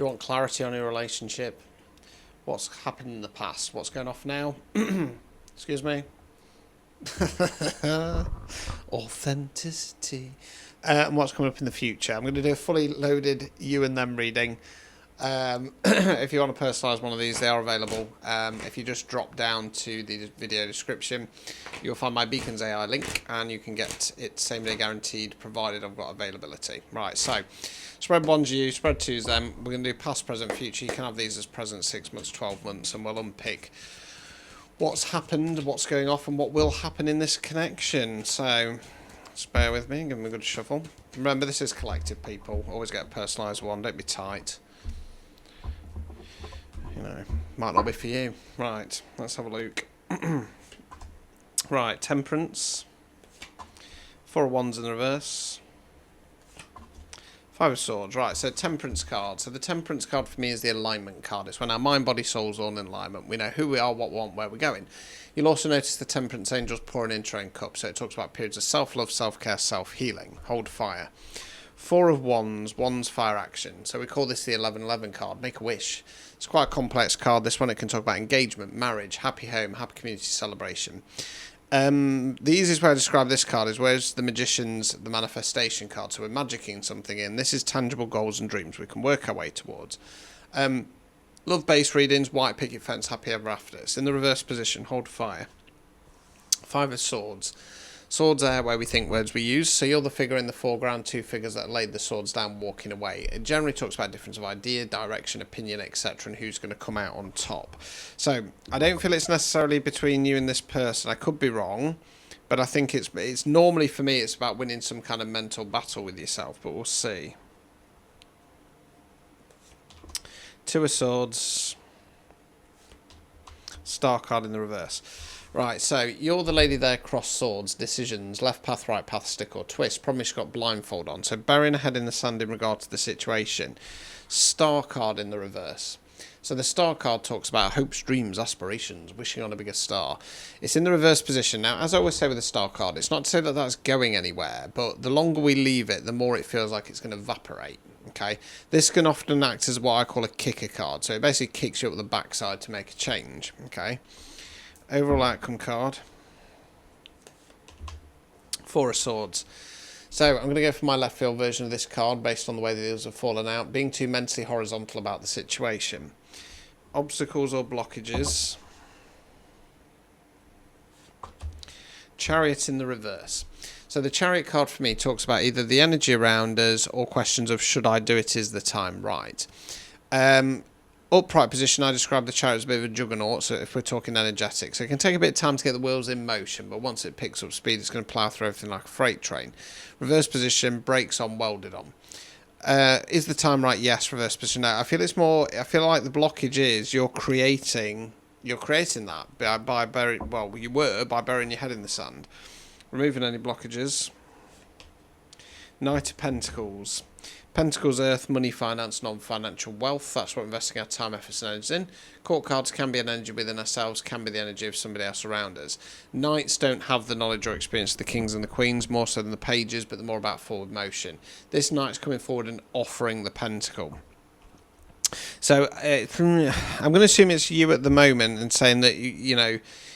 you want clarity on your relationship? What's happened in the past? What's going off now? Excuse me. Authenticity. And what's coming up in the future. I'm going to do a fully loaded you and them reading. If you want to personalise one of these, they are available. If you just drop down to the video description, you'll find my Beacons AI link, and you can get it same day guaranteed, provided I've got availability. Right, so spread one's you, spread two's them. We're going to do past, present, future. You can have these as present, 6 months, 12 months, and we'll unpick what's happened, what's going off, and what will happen in this connection. So just bear with me, give me a good shuffle. Remember, this is collective, people. Always get a personalised one, don't be tight. You know, might not be for you. Right, let's have a look. Right, Temperance. 4 of Wands in the reverse. 5 of Swords. Right, so Temperance card. So the Temperance card for me is the alignment card. It's when our mind, body, soul's all in alignment. We know who we are, what we want, where we're going. You'll also notice the Temperance angels pour an intro and cup. So it talks about periods of self-love, self-care, self-healing. Hold fire. 4 of Wands, Wands fire action. So we call this the 1111 card. Make a wish. It's quite a complex card. This one, it can talk about engagement, marriage, happy home, happy community celebration. The easiest way to describe this card is where's the Magician's, the manifestation card. So we're magicking something in. This is tangible goals and dreams we can work our way towards. Love-based readings, white picket fence, happy ever after. It's in the reverse position, hold fire. 5 of Swords. Swords are where we think, words we use. So you're the figure in the foreground, 2 figures that laid the swords down walking away. It generally talks about difference of idea, direction, opinion, etc. and who's going to come out on top. So I don't feel it's necessarily between you and this person. I could be wrong, but I think it's normally, for me, it's about winning some kind of mental battle with yourself, but we'll see. 2 of Swords. Star card in the reverse. Right, so you're the lady there, cross swords, decisions, left path, right path, stick or twist. Promise you've got blindfold on. So burying a head in the sand in regard to the situation. Star card in the reverse. So the star card talks about hopes, dreams, aspirations, wishing on a bigger star. It's in the reverse position. Now, as I always say with the star card, it's not to say that that's going anywhere, but the longer we leave it, the more it feels like it's going to evaporate. Okay, this can often act as what I call a kicker card. So it basically kicks you up the backside to make a change. Okay. Overall outcome card. 4 of Swords. So I'm going to go for my left field version of this card based on the way the deals have fallen out. Being too mentally horizontal about the situation. Obstacles or blockages. Chariot in the reverse. So the Chariot card for me talks about either the energy around us or questions of should I do it, is the time right. Upright position, I describe the Chariot as a bit of a juggernaut, so if we're talking energetic. So it can take a bit of time to get the wheels in motion, but once it picks up speed, it's going to plough through everything like a freight train. Reverse position, brakes on, welded on. Is the time right? Yes. Reverse position. Now, I feel like the blockage is you're creating that by burying your head in the sand. Removing any blockages. Knight of Pentacles. Pentacles, earth, money, finance, non-financial wealth. That's what investing our time, efforts and energy in. Court cards can be an energy within ourselves, can be the energy of somebody else around us. Knights don't have the knowledge or experience of the kings and the queens, more so than the pages, but they're more about forward motion. This knight's coming forward and offering the pentacle. So I'm going to assume it's you at the moment and saying that,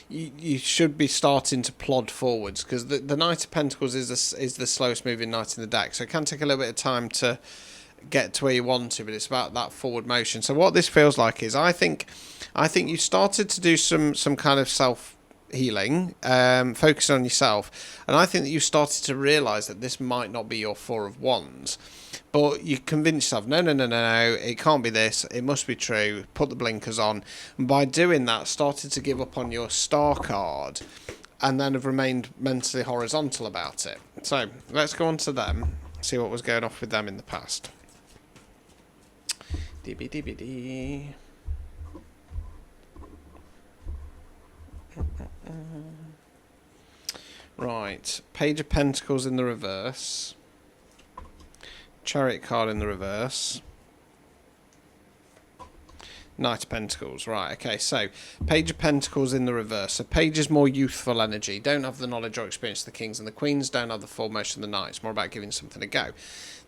you should be starting to plod forwards, because the Knight of Pentacles is the slowest moving knight in the deck, so it can take a little bit of time to get to where you want to, but it's about that forward motion. So what this feels like is I think you started to do some kind of self healing, focus on yourself, and I think that you started to realise that this might not be your 4 of Wands. But you convince yourself, no, it can't be this, it must be true, put the blinkers on. And by doing that, started to give up on your star card and then have remained mentally horizontal about it. So let's go on to them, see what was going off with them in the past. DBDBD. Right, Page of Pentacles in the reverse. Chariot card in the reverse. Knight of Pentacles, right, okay, so Page of Pentacles in the reverse. So Page is more youthful energy, don't have the knowledge or experience of the Kings and the Queens, don't have the foremost of the Knights, more about giving something a go.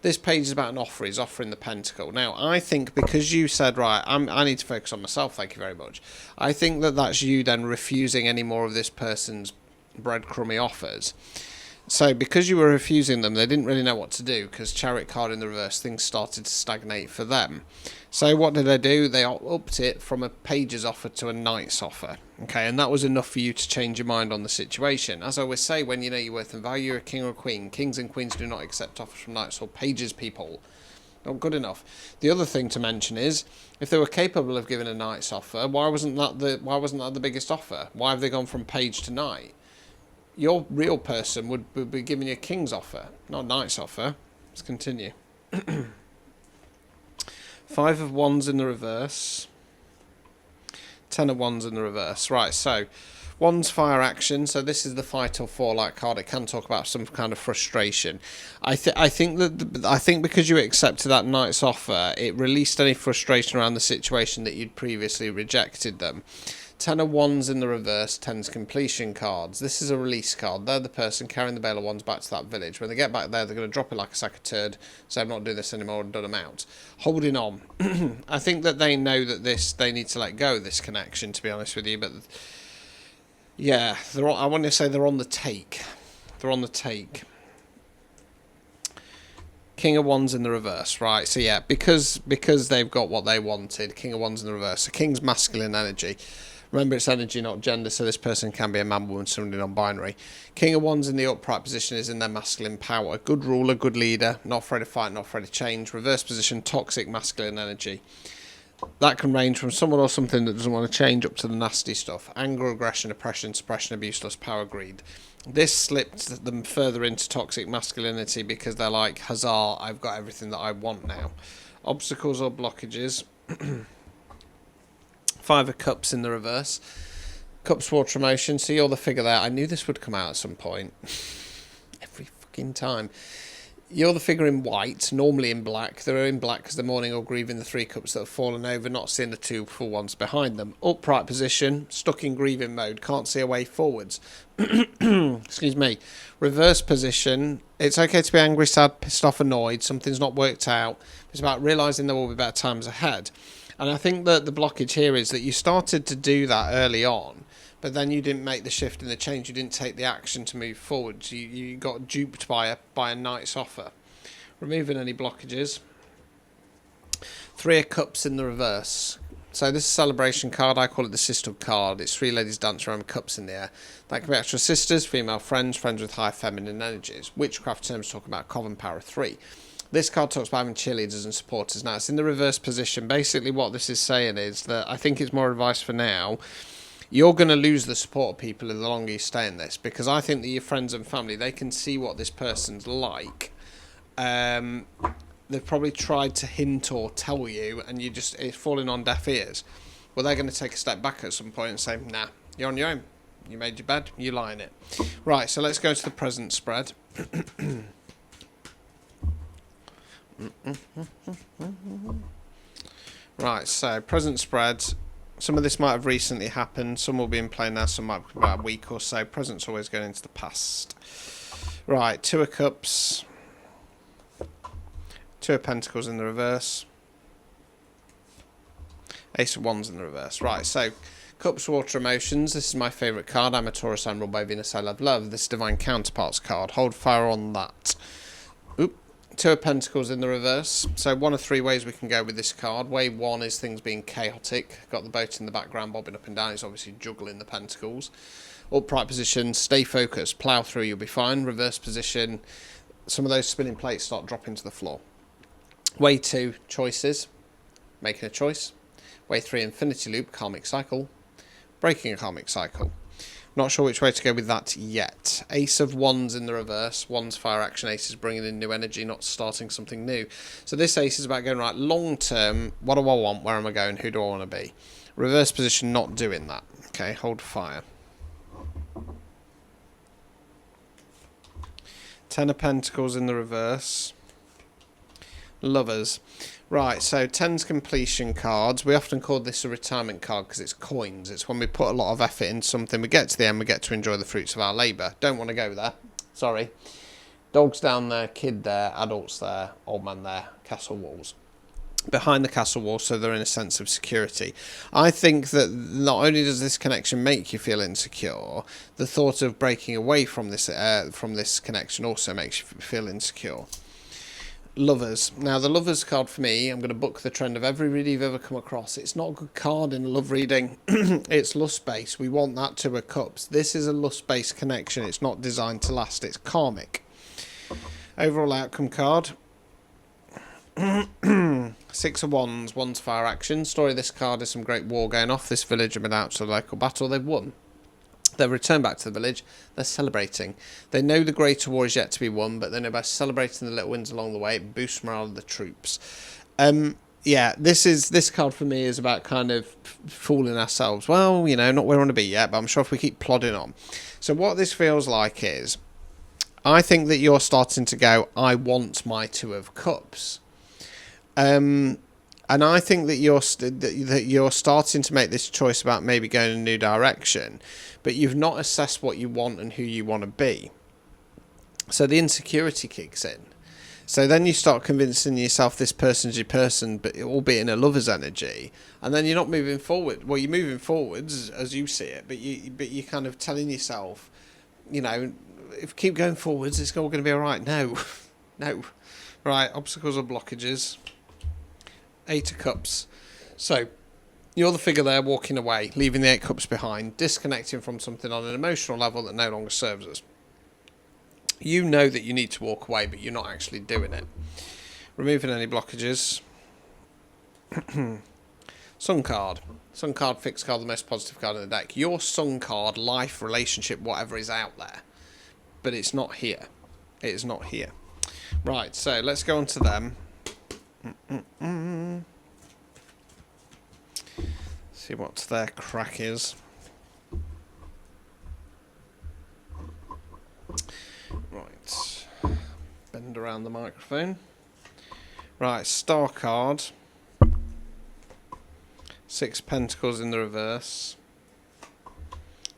This page is about an offer, he's offering the Pentacle. Now, I think because you said, right, I need to focus on myself, thank you very much, I think that that's you then refusing any more of this person's breadcrumby offers. So because you were refusing them, they didn't really know what to do, because Chariot card in the reverse, things started to stagnate for them. So what did they do? They upped it from a Page's offer to a Knight's offer. Okay, and that was enough for you to change your mind on the situation. As I always say, when you know your worth and value, you're a king or a queen. Kings and queens do not accept offers from Knights or Pages, people. Not good enough. The other thing to mention is, if they were capable of giving a Knight's offer, why wasn't that the biggest offer? Why have they gone from Page to Knight? Your real person would be giving you a King's offer, not a Knight's offer. Let's continue. Five of Wands in the reverse. Ten of Wands in the reverse. Right, so Wands fire action. So this is the fight or flight card. It can talk about some kind of frustration. I think because you accepted that Knight's offer, it released any frustration around the situation that you'd previously rejected them. Ten of Wands in the reverse, Ten's completion cards. This is a release card. They're the person carrying the bale of wands back to that village. When they get back there, they're going to drop it like a sack of turd, say, I'm not doing this anymore, and done them out. Holding on. I think that they know that they need to let go of this connection, to be honest with you, but yeah, I want to say they're on the take. They're on the take. King of Wands in the reverse, right? So yeah, because they've got what they wanted, King of Wands in the reverse. So King's masculine energy. Remember, it's energy, not gender, so this person can be a man, woman, somebody non-binary. King of Wands in the upright position is in their masculine power. Good ruler, good leader, not afraid of fight, not afraid of change. Reverse position, toxic masculine energy. That can range from someone or something that doesn't want to change up to the nasty stuff. Anger, aggression, oppression, suppression, abuse, lust, power, greed. This slipped them further into toxic masculinity because they're like, huzzah, I've got everything that I want now. Obstacles or blockages. Five of Cups in the reverse. Cups, water, emotion. So you're the figure there. I knew this would come out at some point. Every fucking time. You're the figure in white, normally in black. They're in black because they're mourning or grieving the three cups that have fallen over, not seeing the two full ones behind them. Upright position, stuck in grieving mode, can't see a way forwards. Excuse me. Reverse position, it's okay to be angry, sad, pissed off, annoyed. Something's not worked out. It's about realising there will be better times ahead. And I think that the blockage here is that you started to do that early on, but then you didn't make the shift and the change. You didn't take the action to move forward. You got duped by a Knight's offer. Removing any blockages. Three of Cups in the reverse. So this is a celebration card. I call it the sisterhood card. It's three ladies dancing around with cups in the air. That can be extra sisters, female friends, friends with high feminine energies. Witchcraft terms talk about Coven Power 3. This card talks about having cheerleaders and supporters. Now, it's in the reverse position. Basically, what this is saying is that I think it's more advice for now. You're going to lose the support of people the longer you stay in this, because I think that your friends and family, they can see what this person's like. They've probably tried to hint or tell you, and it's falling on deaf ears. Well, they're going to take a step back at some point and say, nah, you're on your own. You made your bed, you lie in it. Right, so let's go to the present spread. Right, so present spread. Some of this might have recently happened. Some will be in play now. Some might be about a week or so. Present's always going into the past. Right, Two of Cups. Two of Pentacles in the reverse. Ace of Wands in the reverse. Right, so Cups, water, emotions. This is my favourite card. I'm a Taurus, I'm ruled by Venus, I love love. This Divine Counterparts card. Hold fire on that. Oop. Two of Pentacles in the reverse. So one of three ways we can go with this card. Way one is things being chaotic. Got the boat in the background bobbing up and down. He's obviously juggling the pentacles. Upright position, stay focused. Plough through, you'll be fine. Reverse position, some of those spinning plates start dropping to the floor. Way two, choices. Making a choice. Way three, infinity loop, karmic cycle. Breaking a karmic cycle. Not sure which way to go with that yet. Ace of Wands in the reverse. Wands fire action. Ace is bringing in new energy, not starting something new. So this ace is about going, right, long term, what do I want? Where am I going? Who do I want to be? Reverse position, not doing that. Okay, hold fire. Ten of Pentacles in the reverse. Lovers. Right, so 10's completion cards. We often call this a retirement card because it's coins. It's when we put a lot of effort into something, we get to the end, we get to enjoy the fruits of our labour. Don't want to go there. Sorry. Dogs down there, kid there, adults there, old man there, castle walls. Behind the castle wall, so they're in a sense of security. I think that not only does this connection make you feel insecure, the thought of breaking away from this connection also makes you feel insecure. Lovers. Now, the Lovers card for me, I'm going to book the trend of every read you've ever come across. It's not a good card in a love reading. It's lust-based. We want that Two of Cups. This is a lust-based connection. It's not designed to last. It's karmic. Overall outcome card. 6 of Wands, 1's fire action. Story of this card is some great war going off. This village have been out to a local battle. They've won. They've returned back to the village. They're celebrating. They know the greater war is yet to be won, but they know by celebrating the little wins along the way, it boosts morale of the troops. Yeah, this card for me is about kind of fooling ourselves. Well, not where we want to be yet, but I'm sure if we keep plodding on. So what this feels like is, I think that you're starting to go, I want my Two of Cups. And I think that you're starting to make this choice about maybe going in a new direction, but you've not assessed what you want and who you want to be. So the insecurity kicks in. So then you start convincing yourself this person's your person, but albeit in a lover's energy, and then you're not moving forward. Well, you're moving forwards as you see it, but you're kind of telling yourself, if you keep going forwards, it's all going to be all right. No. Right, obstacles or blockages. 8 of Cups. So, you're the figure there walking away, leaving the 8 Cups behind, disconnecting from something on an emotional level that no longer serves us. You know that you need to walk away, but you're not actually doing it. Removing any blockages. Sun card. Sun card, fixed card, the most positive card in the deck. Your Sun card, life, relationship, whatever is out there. But it's not here. It is not here. Right, so let's go on to them. See what their crack is. Right, bend around the microphone. Right, star card. 6 Pentacles in the reverse.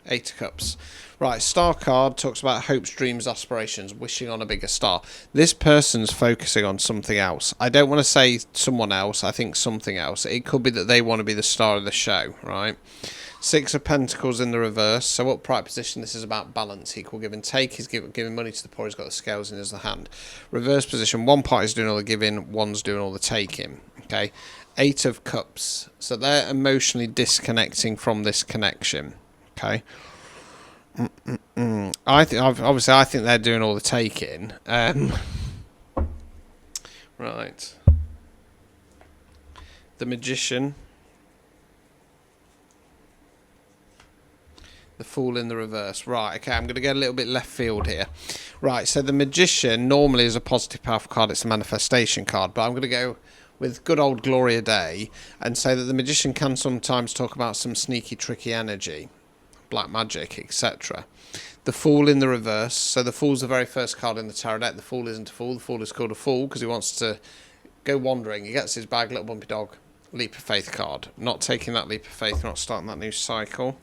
8 of Cups. Right, star card talks about hopes, dreams, aspirations, wishing on a bigger star. This person's focusing on something else. I don't want to say someone else, I think something else. It could be that they want to be the star of the show, right? 6 of Pentacles in the reverse. So upright position, this is about balance, equal give and take. He's giving money to the poor, he's got the scales in his hand. Reverse position, one party's doing all the giving, one's doing all the taking. Okay, 8 of Cups. So they're emotionally disconnecting from this connection. Okay. I think they're doing all the taking. Right. The Magician. The Fool in the reverse. Right, okay, I'm going to get a little bit left field here. Right, so the Magician normally is a positive powerful card. It's a manifestation card, but I'm going to go with good old Gloria Day and say that the Magician can sometimes talk about some sneaky, tricky energy. Black magic, etc. The Fool in the reverse. So the Fool's the very first card in the tarot deck. The Fool isn't a fool. The Fool is called a fool because he wants to go wandering. He gets his bag, little bumpy dog. Leap of faith card. Not taking that leap of faith, not starting that new cycle.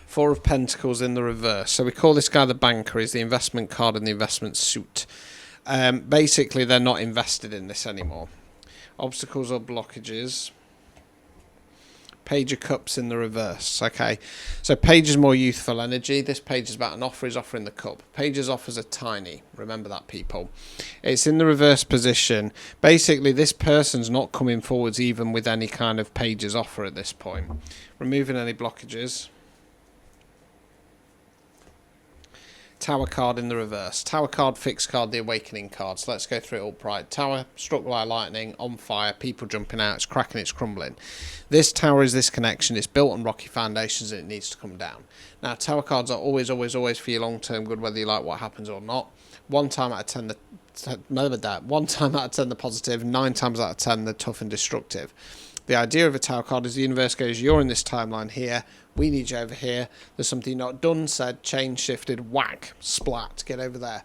4 of Pentacles in the reverse. So we call this guy the banker. He's the investment card in the investment suit. Basically, they're not invested in this anymore. Obstacles or blockages. Page of Cups in the reverse. Okay, so Page is more youthful energy. This page is about an offer. He's offering the cup. Page's offers are tiny. Remember that, people. It's in the reverse position. Basically, this person's not coming forwards even with any kind of Page's offer at this point. Removing any blockages. Tower card in the reverse. Tower card, fixed card, the awakening card. So let's go through it upright. Tower, struck by lightning, on fire, people jumping out, it's cracking, it's crumbling. This tower is this connection. It's built on rocky foundations and it needs to come down. Now, tower cards are always, always, always for your long-term good, whether you like what happens or not. 1 time out of 10, one time out of 10 the positive, 9 times out of 10 the tough and destructive. The idea of a tower card is the universe goes, you're in this timeline here, we need you over here, there's something not done, said, changed, shifted, whack, splat, get over there.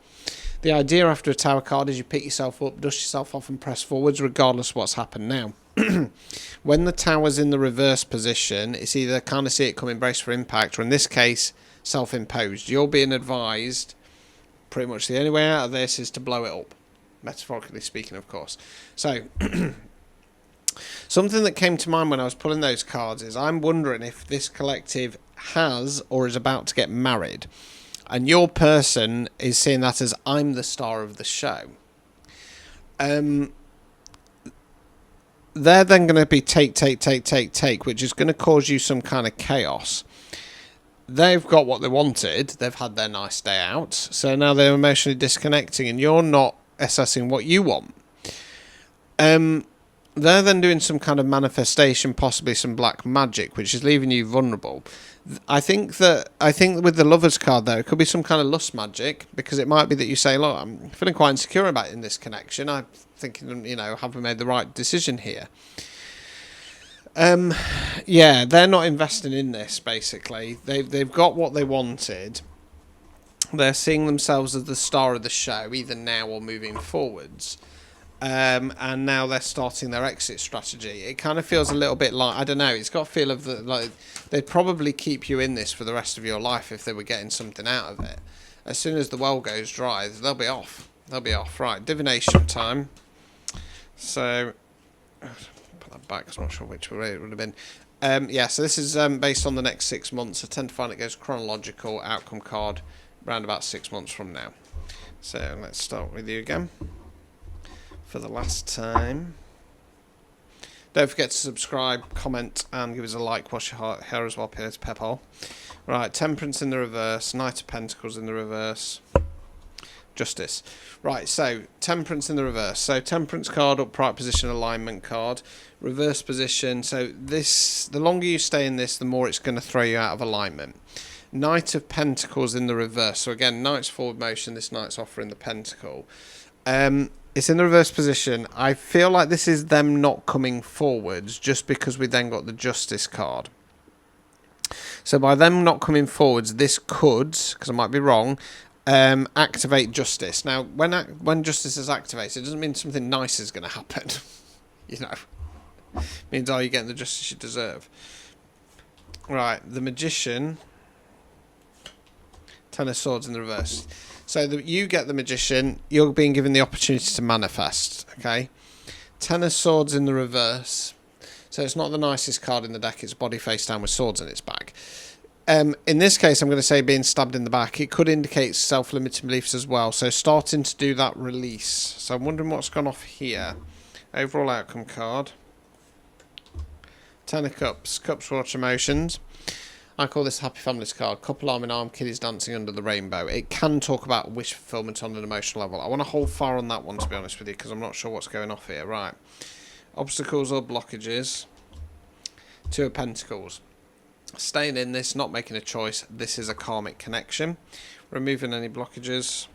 The idea after a tower card is you pick yourself up, dust yourself off and press forwards regardless of what's happened now. When the tower's in the reverse position, it's either kind of see it coming, brace for impact, or in this case, self-imposed. You're being advised, pretty much the only way out of this is to blow it up. Metaphorically speaking, of course. So, something that came to mind when I was pulling those cards is I'm wondering if this collective has or is about to get married. And your person is seeing that as I'm the star of the show. They're then going to be take, which is going to cause you some kind of chaos. They've got what they wanted. They've had their nice day out. So now they're emotionally disconnecting and you're not assessing what you want. They're then doing some kind of manifestation, possibly some black magic, which is leaving you vulnerable. I think with the Lovers card, though, it could be some kind of lust magic, because it might be that you say, look, I'm feeling quite insecure about in this connection. I'm thinking, have we made the right decision here? Yeah, they're not investing in this, basically. They've got what they wanted. They're seeing themselves as the star of the show, either now or moving forwards. And now they're starting their exit strategy. It kind of feels a little bit like, I don't know, it's got a feel of like they'd probably keep you in this for the rest of your life if they were getting something out of it. As soon as the well goes dry, they'll be off. Right, divination time. So, put that back, I'm not sure which way it would have been. Yeah, so this is based on the next 6 months. I tend to find it goes chronological outcome card around about 6 months from now. So let's start with you again. For the last time. Don't forget to subscribe, comment, and give us a like. Wash your hair as well, Piers Pepper. Right, Temperance in the reverse, Knight of Pentacles in the reverse, Justice. Right, so Temperance in the reverse. So Temperance card, upright position, alignment card, reverse position. So this, the longer you stay in this, the more it's going to throw you out of alignment. Knight of Pentacles in the reverse. So again, Knight's forward motion. This Knight's offering the Pentacle. It's in the reverse position. I feel like this is them not coming forwards just because we then got the Justice card. So by them not coming forwards, this could, because I might be wrong, activate Justice. Now, when Justice is activated, it doesn't mean something nice is going to happen. It means, you're getting the justice you deserve. Right, the Magician. Ten of Swords in the reverse. So you get the Magician, you're being given the opportunity to manifest, okay? Ten of Swords in the reverse. So it's not the nicest card in the deck, it's body face down with swords in its back. In this case, I'm going to say being stabbed in the back. It could indicate self-limiting beliefs as well. So starting to do that release. So I'm wondering what's gone off here. Overall outcome card. Ten of Cups. Cups watch emotions. I call this Happy Families card. Couple arm in arm, kiddies dancing under the rainbow. It can talk about wish fulfillment on an emotional level. I want to hold fire on that one, to be honest with you, because I'm not sure what's going off here. Right. Obstacles or blockages. Two of Pentacles. Staying in this, not making a choice. This is a karmic connection. Removing any blockages.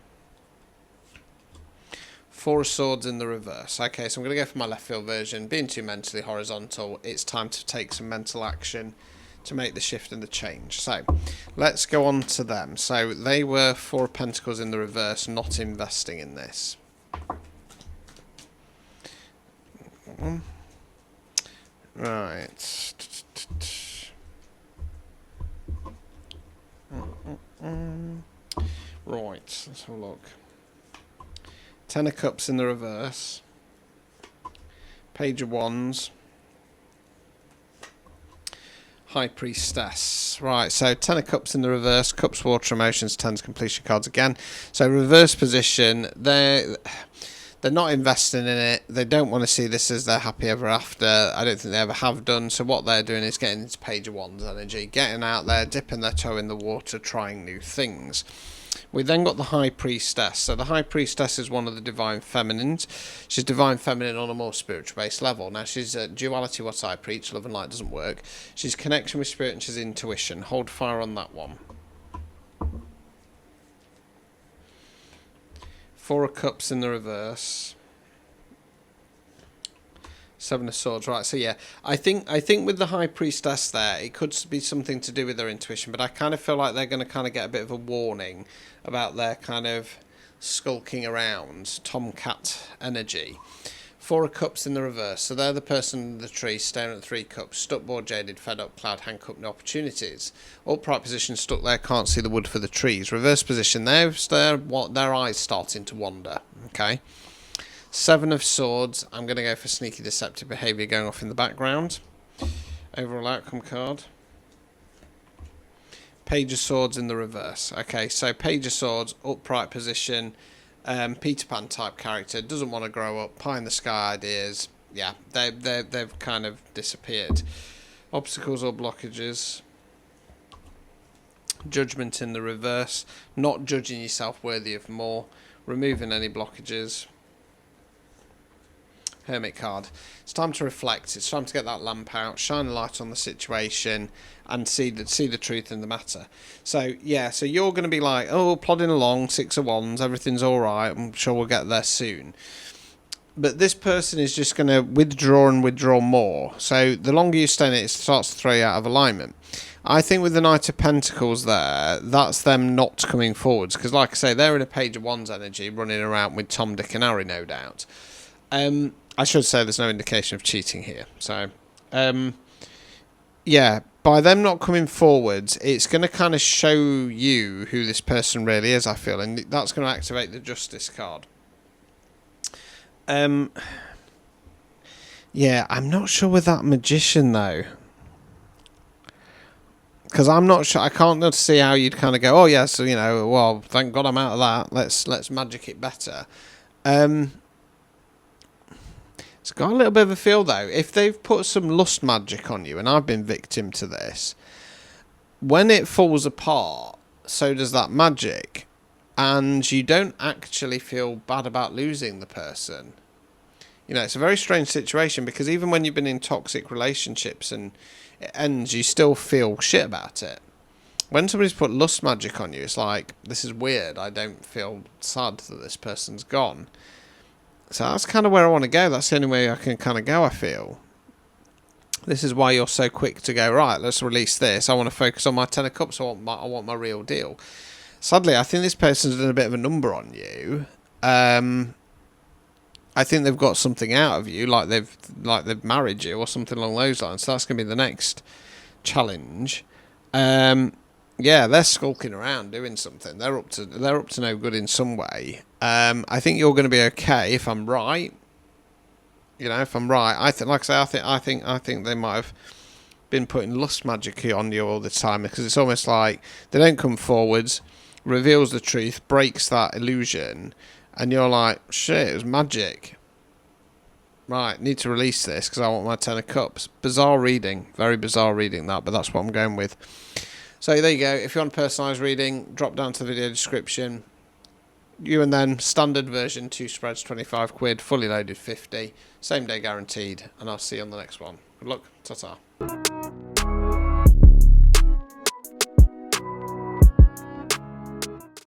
Four of Swords in the reverse. Okay, so I'm going to go for my left field version. Being too mentally horizontal, it's time to take some mental action to make the shift and the change. So let's go on to them. So they were Four of Pentacles in the reverse, not investing in this. Right. Right, let's have a look. Ten of Cups in the reverse. Page of Wands. High Priestess. Right, so Ten of Cups in the reverse, Cups, Water, Emotions, Tens, Completion cards again. So reverse position, they're not investing in it. They don't want to see this as their happy ever after. I don't think they ever have done. So what they're doing is getting into Page of Wands energy, getting out there, dipping their toe in the water, trying new things. We then got the High Priestess. So the High Priestess is one of the Divine Feminines. She's Divine Feminine on a more spiritual based level. Now she's duality, what I preach, love and light doesn't work. She's connection with spirit and she's intuition. Hold fire on that one. Four of Cups in the reverse. Seven of Swords, right, so yeah, I think with the High Priestess there, it could be something to do with their intuition, but I kind of feel like they're going to kind of get a bit of a warning about their kind of skulking around, tomcat energy. 4 of Cups in the reverse. So they're the person in the tree staring at 3 cups. Stuck, bored, jaded, fed up, cloud, handcuffed, no opportunities. Upright position, stuck there, can't see the wood for the trees. Reverse position, their eyes starting to wander. Okay. 7 of Swords. I'm going to go for sneaky deceptive behaviour going off in the background. Overall outcome card. Page of Swords in the reverse. Okay, so Page of Swords, upright position. Peter Pan type character, doesn't want to grow up, pie in the sky ideas. Yeah, they've kind of disappeared. Obstacles or blockages. Judgment in the reverse, not judging yourself worthy of more, removing any blockages. Hermit card. It's time to reflect. It's time to get that lamp out, shine a light on the situation, and see the truth in the matter. So yeah, so you're going to be like, oh, plodding along, 6 of Wands, everything's all right. I'm sure we'll get there soon. But this person is just going to withdraw and withdraw more. So the longer you stay in it, it starts to throw you out of alignment. I think with the Knight of Pentacles there, that's them not coming forwards. Because like I say, they're in a Page of Wands energy, running around with Tom, Dick and Harry, no doubt. I should say there's no indication of cheating here. So, yeah, by them not coming forwards, it's going to kind of show you who this person really is, I feel. And that's going to activate the Justice card. Yeah, I'm not sure with that Magician, though. Because I'm not sure, I can't see how you'd kind of go, oh, yeah, so, you know, well, thank God I'm out of that. Let's magic it better. It's got a little bit of a feel, though. If they've put some lust magic on you, and I've been victim to this, when it falls apart, so does that magic. And you don't actually feel bad about losing the person. You know, it's a very strange situation, because even when you've been in toxic relationships and it ends, you still feel shit about it. When somebody's put lust magic on you, it's like, this is weird. I don't feel sad that this person's gone. So that's kind of where I want to go. That's the only way I can kind of go, I feel. This is why you're so quick to go, right, let's release this. I want to focus on my 10 of Cups. I want my real deal. Sadly, I think this person's done a bit of a number on you. I think they've got something out of you, like they've married you or something along those lines. So that's going to be the next challenge. Yeah, they're skulking around doing something. They're up to no good in some way. I think you're going to be okay if I'm right. You know, if I'm right, I think, like I say, I think they might have been putting lust magic on you all the time, because it's almost like they don't come forwards, reveals the truth, breaks that illusion, and you're like, shit, it was magic. Right, need to release this because I want my 10 of Cups. Bizarre reading, very bizarre reading that, but that's what I'm going with. So there you go. If you want a personalised reading, drop down to the video description. You and then, standard version, 2 spreads, 25 quid, fully loaded 50. Same day guaranteed, and I'll see you on the next one. Good luck. Ta-ta.